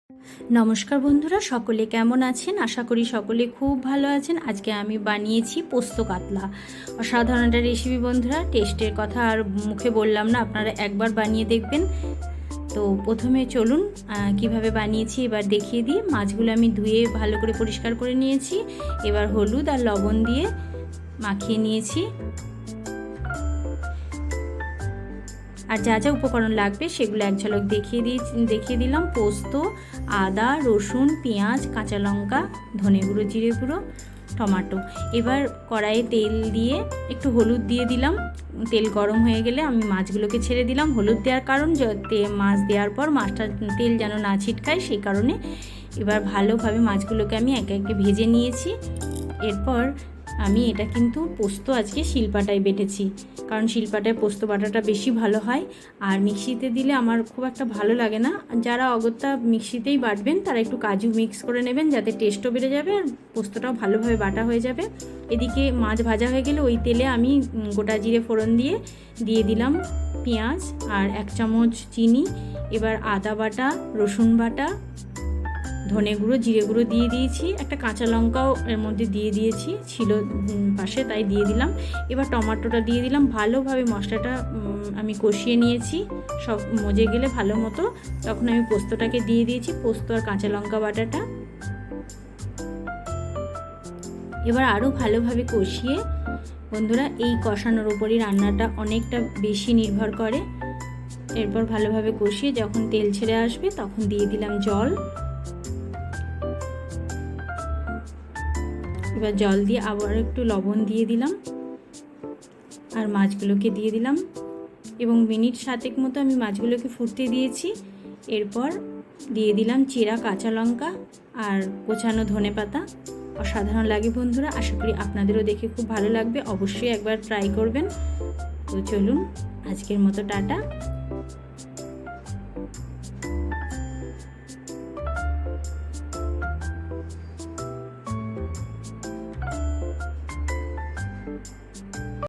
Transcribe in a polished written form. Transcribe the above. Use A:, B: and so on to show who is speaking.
A: নমস্কার বন্ধুরা, সকলে কেমন আছেন? আশা করি সকলে খুব ভালো আছেন। আজকে আমি বানিয়েছি পোস্ত কাতলা। অসাধারণ একটা রেসিপি বন্ধুরা, টেস্টের কথা আর মুখে বললাম না, আপনারা একবার বানিয়ে দেখবেন। তো প্রথমে চলুন কিভাবে বানিয়েছি এবার দেখিয়ে দিই। মাছগুলো আমি ধুয়ে ভালো করে পরিষ্কার করে নিয়েছি। এবার হলুদ আর লবণ দিয়ে মাখিয়ে নিয়েছি। আর যা যা উপকরণ লাগবে সেগুলো এক ঝলক দেখিয়ে দিলাম। পোস্ত, আদা, রসুন, পেঁয়াজ, কাঁচা লঙ্কা, ধনে গুঁড়ো, জিরে গুঁড়ো, টমেটো। এবার কড়াইয়ে তেল দিয়ে একটু হলুদ দিয়ে দিলাম। তেল গরম হয়ে গেলে আমি মাছগুলোকে ছেড়ে দিলাম। হলুদ দেওয়ার কারণ মাছ দেওয়ার পর মাছটা তেল যেন না ছিটকায়, সেই কারণে। এবার ভালোভাবে মাছগুলোকে আমি একে একে ভেজে নিয়েছি। এরপর আমি এটা কিন্তু পোস্ত আজকে শিলপাটায় বেটেছি, কারণ শিলপাটায় পোস্ত বাটাটা বেশি ভালো হয়। আর মিক্সিতে দিলে আমার খুব একটা ভালো লাগে না। যারা অগত্যা মিক্সিতেই বাটবেন তারা একটু কাজু মিক্স করে নেবেন, যাতে টেস্টও বেড়ে যাবে আর পোস্তটাও ভালোভাবে বাটা হয়ে যাবে। এদিকে মাছ ভাজা হয়ে গেলে ওই তেলে আমি গোটা জিরে ফোড়ন দিয়ে দিলাম পেঁয়াজ আর 1 চামচ চিনি। এবার আদা বাটা, রসুন বাটা, ধনে গুঁড়ো, জিরে গুঁড়ো দিয়ে দিয়েছি। একটা কাঁচা লঙ্কাও এর মধ্যে ছিল পাশে, তাই দিয়ে দিলাম। এবার টমেটোটা দিয়ে দিলাম। ভালোভাবে মশলাটা আমি কষিয়ে নিয়েছি। সব মজে গেলে ভালো মতো তখন আমি পোস্তটাকে দিয়ে দিয়েছি, পোস্ত আর কাঁচা লঙ্কা বাটাটা। এবার আরও ভালোভাবে কষিয়ে, বন্ধুরা এই কষানোর ওপরই রান্নাটা অনেকটা বেশি নির্ভর করে। এরপর ভালোভাবে কষিয়ে যখন তেল ছেড়ে আসবে তখন দিয়ে দিলাম জল। এবার জল দিয়ে আবার একটু লবণ দিয়ে দিলাম আর মাছগুলোকে দিয়ে দিলাম এবং মিনিট 7 মতো আমি মাছগুলোকে ফুটতে দিয়েছি। এরপর দিয়ে দিলাম চিরা কাঁচা লঙ্কা আর কোচানো ধনেপাতা। অসাধারণ লাগে বন্ধুরা, আশা করি আপনাদেরও দেখে খুব ভালো লাগবে। অবশ্যই একবার ট্রাই করবেন। তো চলুন, আজকের মতো টাটা।